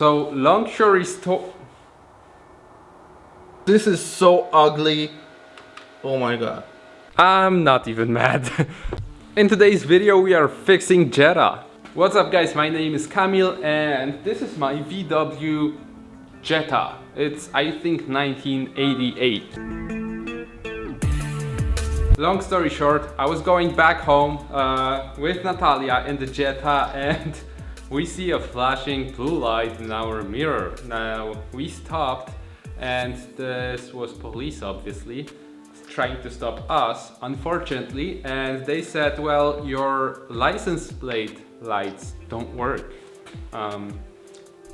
So long story short, This is so ugly. Oh my god. I'm not even mad. In today's video we are fixing Jetta. What's up guys, my name is Kamil and this is my VW Jetta. It's I think 1988. Long story short, I was going back home with Natalia in the Jetta and we see a flashing blue light in our mirror. Now we stopped and this was police obviously trying to stop us, unfortunately, and they said, well, your license plate lights don't work.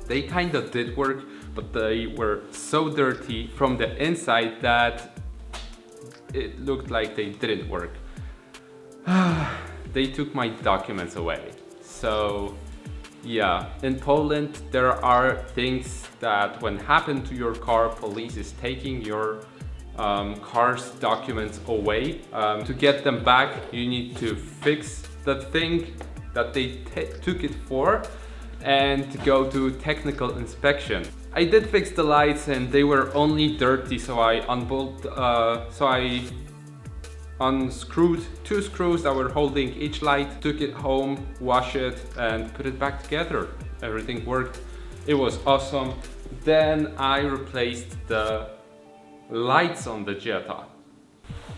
They kind of did work, but they were so dirty from the inside that it looked like they didn't work. They took my documents away. So yeah, in Poland there are things that when happen to your car, police is taking your car's documents away. To get them back, you need to fix the thing that they took it for and go to technical inspection. I did fix the lights and they were only dirty, so I unscrewed two screws that were holding each light, took it home, washed it and put it back together. Everything worked. It was awesome. Then I replaced the lights on the Jetta.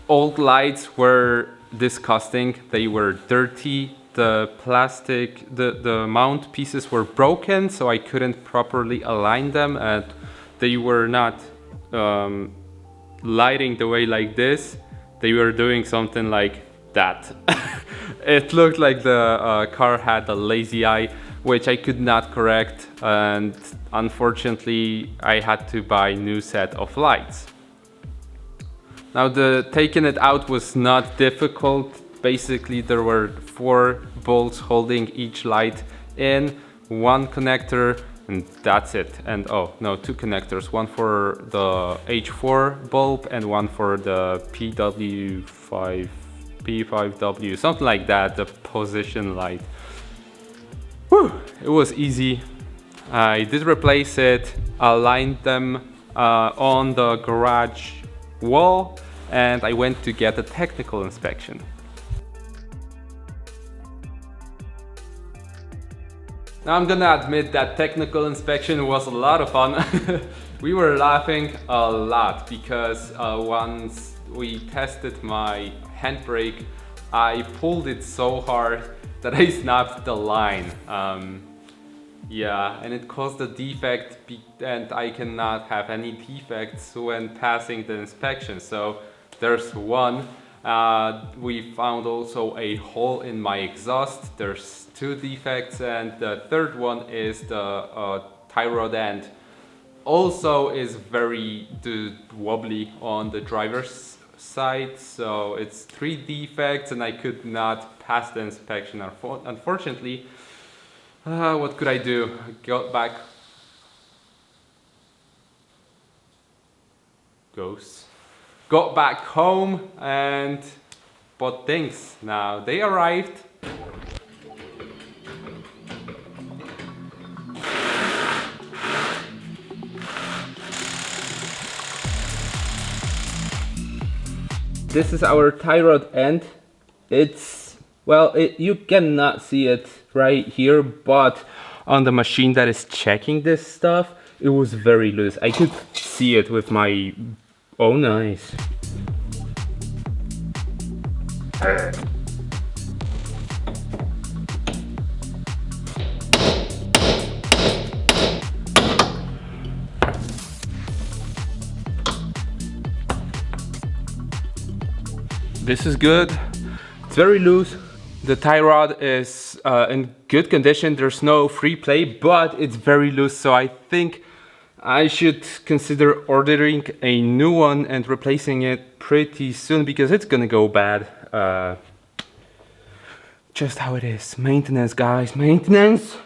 Old lights were disgusting. They were dirty. The plastic, the mount pieces were broken, so I couldn't properly align them and they were not lighting the way like this. They were doing something like that. It looked like the car had a lazy eye, which I could not correct, and unfortunately I had to buy a new set of lights. Now taking it out was not difficult. Basically there were 4 bolts holding each light in, 1 connector, and that's it. And oh no, 2 connectors, one for the H4 bulb and one for the P5W, something like that, the position light. Whew, it was easy. I did replace it, aligned them on the garage wall, and I went to get a technical inspection. Now I'm gonna admit that technical inspection was a lot of fun. We were laughing a lot because once we tested my handbrake, I pulled it so hard that I snapped the line. Yeah, and it caused a defect and I cannot have any defects when passing the inspection. So there's one. We found also a hole in my exhaust. There's 2 defects, and the third one is the tie rod end. Also is very wobbly on the driver's side, so it's 3 defects and I could not pass the inspection unfortunately. What could I do? Got back. Ghosts. Got back home and bought things. Now they arrived. This is our tie rod end. It's, well, you cannot see it right here, but on the machine that is checking this stuff, it was very loose. I could see it with my own eyes. This is good. It's very loose. The tie rod is in good condition. There's no free play, but it's very loose, so I think I should consider ordering a new one and replacing it pretty soon because it's gonna go bad. Just how it is. Maintenance, guys, maintenance.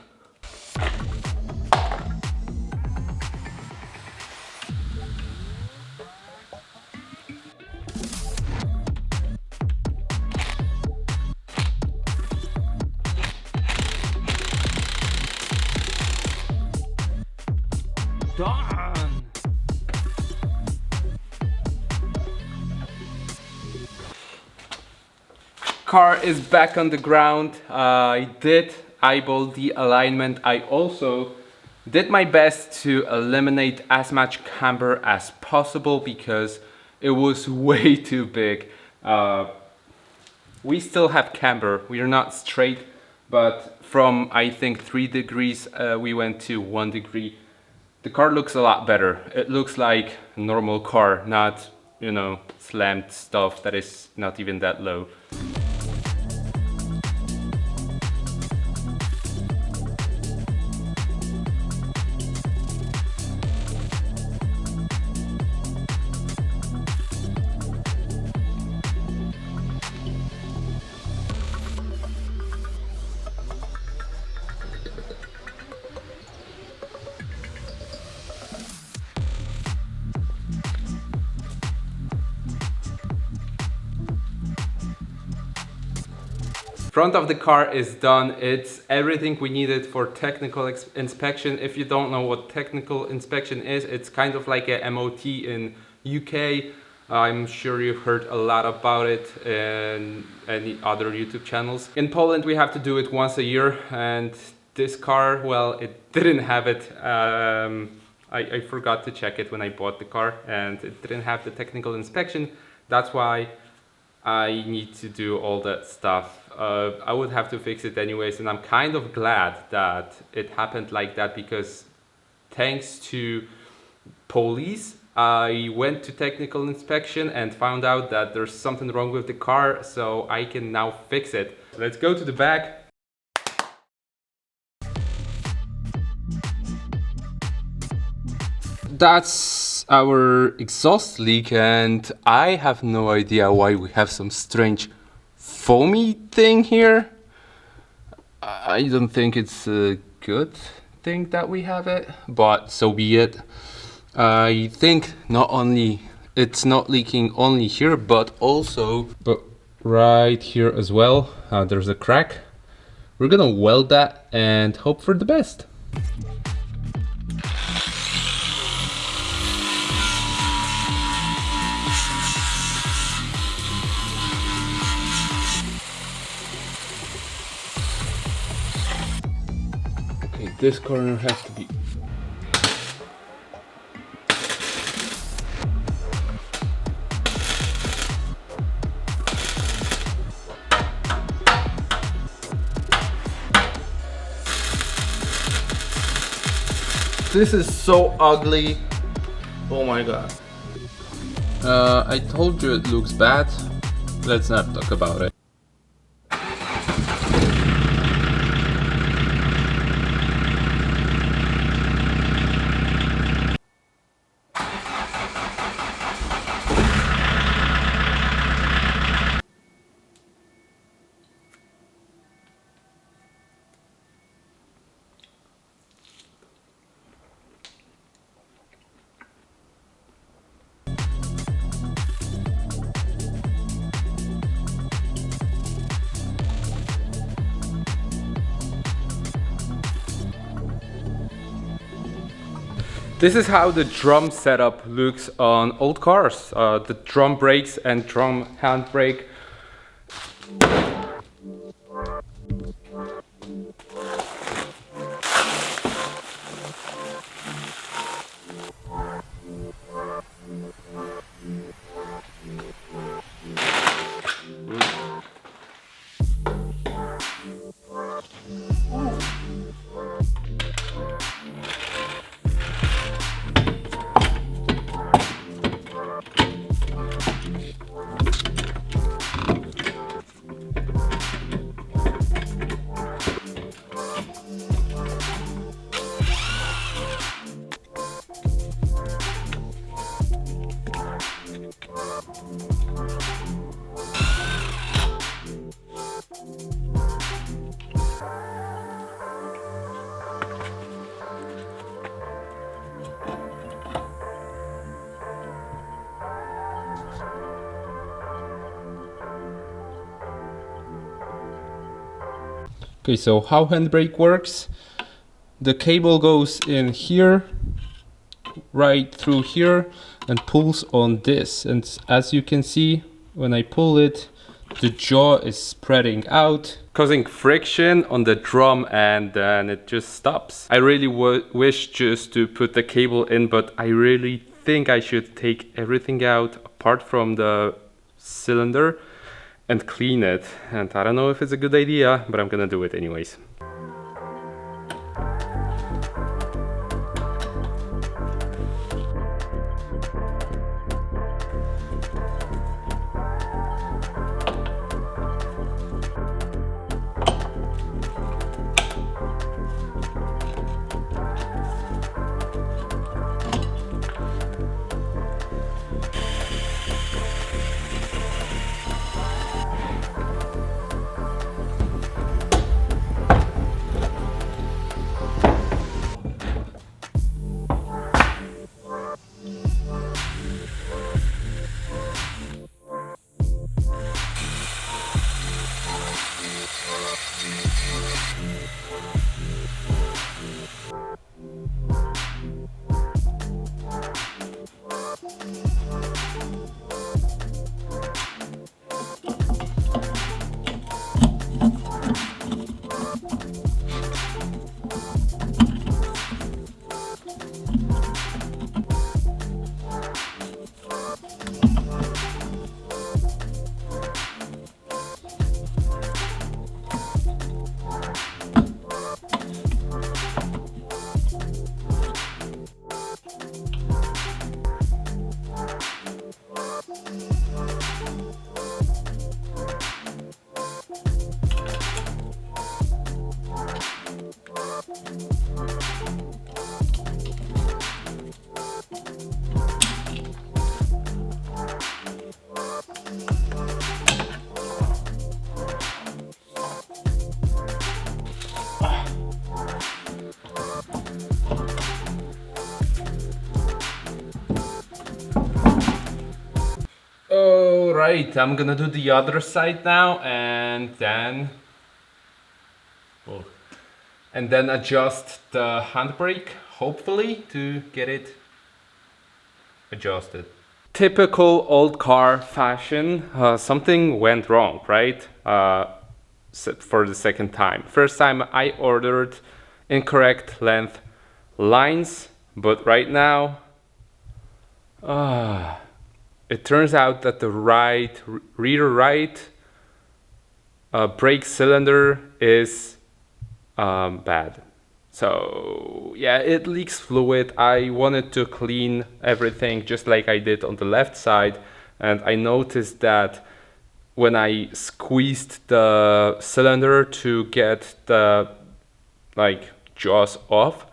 Done! Car is back on the ground. I did eyeball the alignment. I also did my best to eliminate as much camber as possible because it was way too big. We still have camber. We are not straight, but from I think 3 degrees we went to 1 degree. The car looks a lot better. It looks like a normal car, not, you know, slammed stuff that is not even that low. Front of the car is done. It's everything we needed for technical inspection. If you don't know what technical inspection is, it's kind of like a MOT in UK. I'm sure you've heard a lot about it in any other YouTube channels. In Poland we have to do it once a year, and this car, well, it didn't have it. I forgot to check it when I bought the car, and it didn't have the technical inspection. That's why I need to do all that stuff. I would have to fix it anyways, and I'm kind of glad that it happened like that because thanks to police, I went to technical inspection and found out that there's something wrong with the car, so I can now fix it. Let's go to the back. That's our exhaust leak, and I have no idea why we have some strange foamy thing here. I don't think it's a good thing that we have it, but so be it. I think not only it's not leaking only here, but also right here as well. There's a crack. We're gonna weld that and hope for the best. This corner has to be. This is so ugly. Oh my god. I told you it looks bad. Let's not talk about it. This is how the drum setup looks on old cars. The drum brakes and drum handbrake. Okay, so how handbrake works, the cable goes in here right through here and pulls on this. And as you can see, when I pull it, the jaw is spreading out, causing friction on the drum, and then it just stops. I really wish just to put the cable in, but I really think I should take everything out apart from the cylinder and clean it. And I don't know if it's a good idea, but I'm gonna do it anyways. Alright, I'm gonna do the other side now, and then adjust the handbrake, hopefully, to get it adjusted. Typical old car fashion, something went wrong, right? For the second time. First time I ordered incorrect length lines, but right now it turns out that the rear right brake cylinder is bad. So yeah, it leaks fluid. I wanted to clean everything just like I did on the left side, and I noticed that when I squeezed the cylinder to get the jaws off,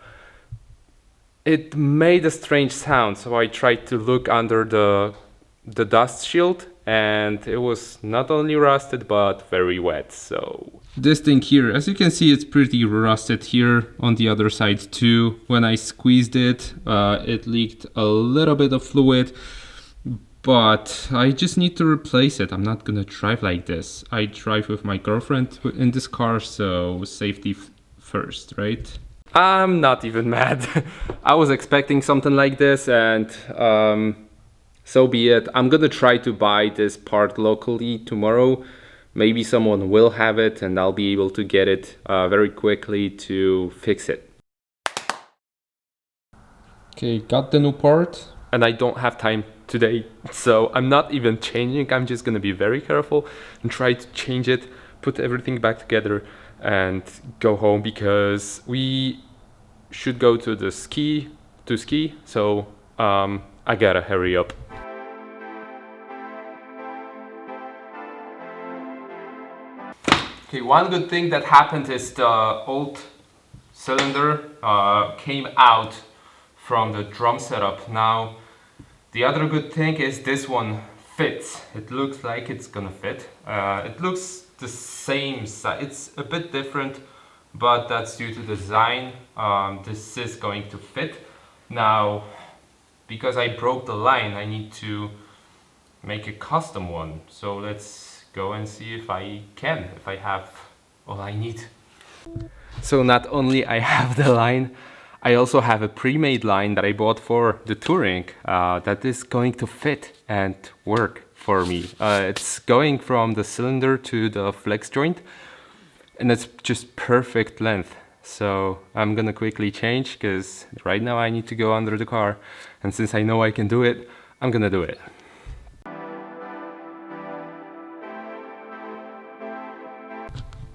it made a strange sound. So I tried to look under the dust shield, and it was not only rusted but very wet. So this thing here, as you can see, it's pretty rusted here on the other side too. When I squeezed it, it leaked a little bit of fluid, but I just need to replace it. I'm not gonna drive like this. I drive with my girlfriend in this car, so safety first, right? I'm not even mad. I was expecting something like this, and so be it. I'm gonna try to buy this part locally tomorrow. Maybe someone will have it, and I'll be able to get it very quickly to fix it. Okay, got the new part. And I don't have time today, so I'm not even changing. I'm just gonna be very careful and try to change it, put everything back together, and go home, because we should go to the ski, so I gotta hurry up. Okay, one good thing that happened is the old cylinder came out from the drum setup. Now, the other good thing is this one fits. It looks like it's gonna fit. It looks the same size. It's a bit different, but that's due to the design. This is going to fit. Now, because I broke the line, I need to make a custom one. So let's go and see if I have all I need. So not only I have the line, I also have a pre-made line that I bought for the touring that is going to fit and work for me. It's going from the cylinder to the flex joint, and it's just perfect length. So I'm gonna quickly change because right now I need to go under the car, and since I know I can do it, I'm gonna do it.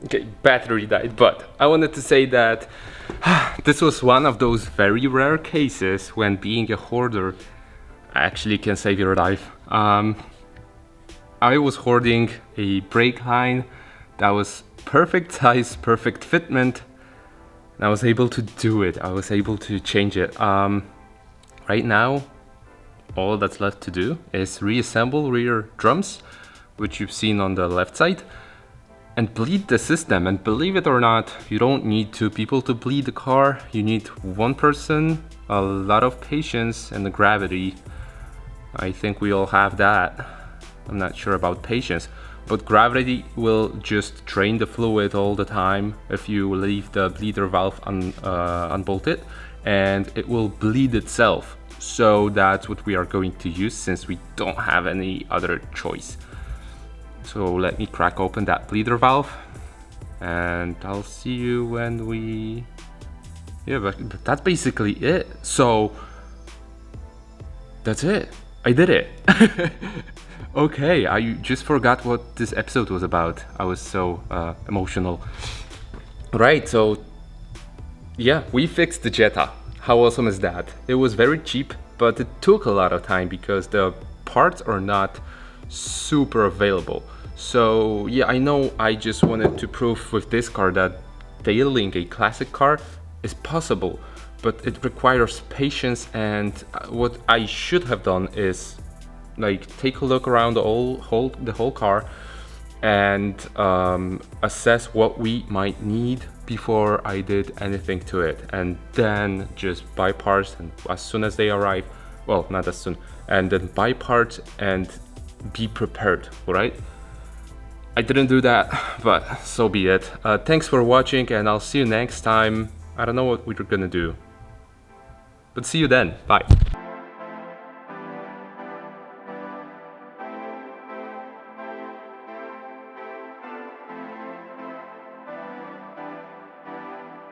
Okay, battery died, but I wanted to say that this was one of those very rare cases when being a hoarder actually can save your life. I was hoarding a brake line that was perfect size, perfect fitment, and I was able to do it. I was able to change it. Right now, all that's left to do is reassemble rear drums, which you've seen on the left side, and bleed the system. And believe it or not, you don't need two people to bleed the car. You need one person, a lot of patience, and the gravity. I think we all have that. I'm not sure about patience, but gravity will just drain the fluid all the time if you leave the bleeder valve unbolted, and it will bleed itself. So that's what we are going to use since we don't have any other choice. So let me crack open that bleeder valve, and I'll see you when we... Yeah, but that's basically it. So that's it. I did it. Okay, I just forgot what this episode was about. I was so emotional. Right, so yeah, we fixed the Jetta. How awesome is that? It was very cheap, but it took a lot of time because the parts are not super available. So yeah, I know I just wanted to prove with this car that tailing a classic car is possible, but it requires patience. And what I should have done is like take a look around the whole car and assess what we might need before I did anything to it, and then just buy parts, and as soon as they arrive, well, not as soon, and then buy parts and be prepared, right? I didn't do that, but so be it. Thanks for watching, and I'll see you next time. I don't know what we're gonna do, but see you then. Bye.